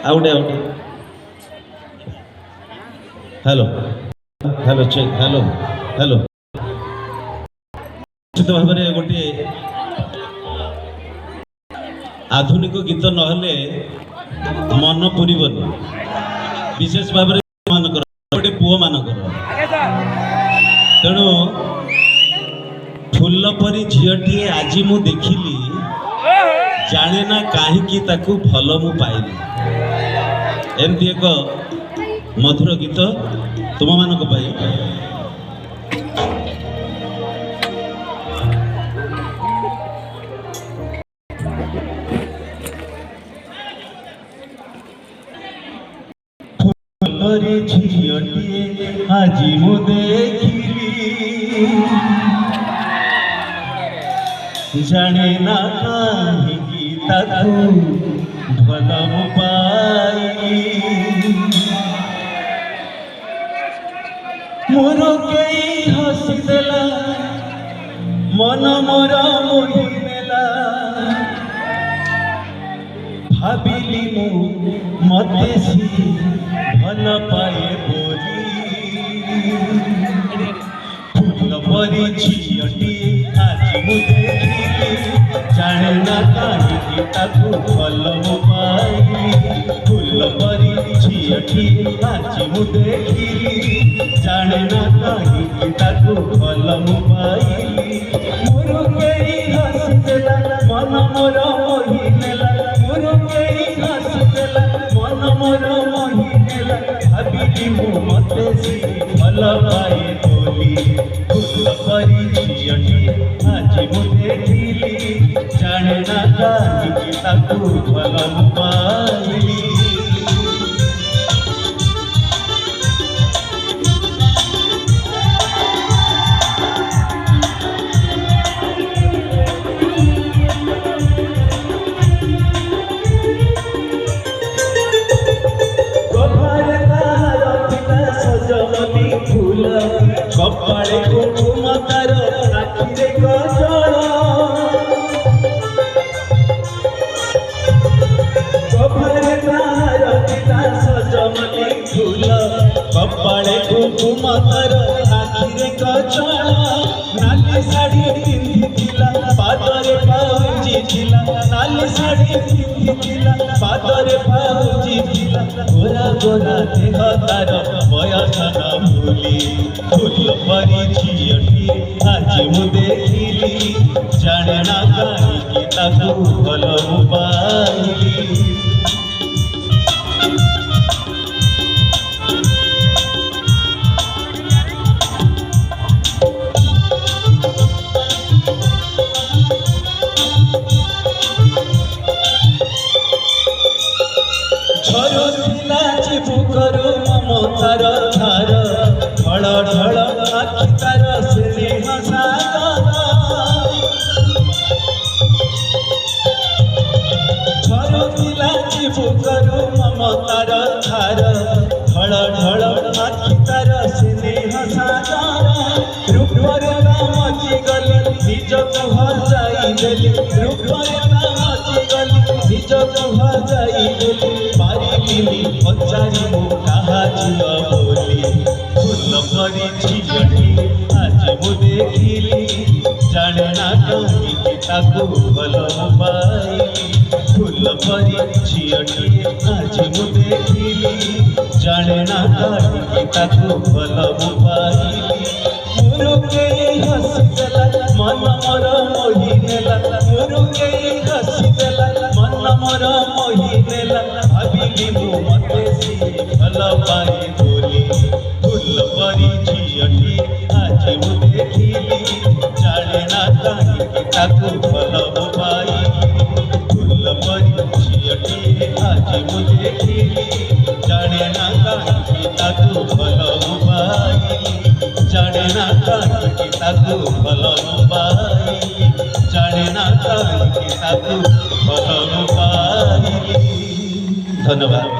Out out hello hello check hello hello निश्चित भाव में गोटे आधुनिक गीत नहले मन पूरबनी विशेष भाव में गोटे पुओ मानकर तेणु फूल परी झीटी आज मु देखिली जाने ना कहीं भल मु पाइली एमती एक मधुर गीत तुम मानक पाई फूल झीटी आज मु देखिली जाने ना कहीं भल मु पाई मोर कई हसी देला मन मोर मोहि नेला भाविली मु मते सी भल पाए बोली फूल परी झीटी आज मु देखिली जाने ना कहीं भल मु पाई फूल परी झीटी आज मु देखिली जाने ना कहीं भल मु पाई मोर केई हसी देला मन मोर मोहि नेला मोर केई हसी देला मन मोर मोहि नेला भाविली मु मते सी भल पाए बोली फूल परी झीटी आज मु देखिली जाने ना कहीं भल मु पाई कपाड़े कुकुम तार आखिरे गजल कपाड़े तार पिता सजमली फूल कपाड़े कुकुम तार आखिरे गजल नाली साड़ी पिंधिला पादरे पाउजी थिला नाली साड़ी पिंधिला पादरे पाउजी थिला गोरा गोरा देह तार बयस न भूली फूल परी झीटी आज मु देखिली जाने ना कहीं भल मु पाइली झरुला चिबुकर ममतार धार ढल ढल आखि तार स्नेह सागर झरुला चिबुकर ममतार धार ढल ढल आखि तार स्नेह सागर रूपरे मची गली निजक हजाई देली रूपरे मची गली निजक हजाई देली पारिली पचारि मु कहा झिल बोली फूल परी झीटी आज मु देखिली जाने ना कहीं भल मु पाइली फूल परी झीटी आज मु देखिली जाने ना कहीं भल मु पाइली मोर केई हसी देला मन मोर मोहि नेला मोर केई हसी देला मन मोर मोहि नेला भाविली मु मते सी भल पाई बोली फूल परी झीटी आज मु देखिली जाने ना कहीं भल मु पाई फूल परी झीटी आज मु देखिली जाने ना कहीं भल मु पाई जाने ना कहीं भल मु पाई जाने ना कहीं भल मु पाई धन्यवाद।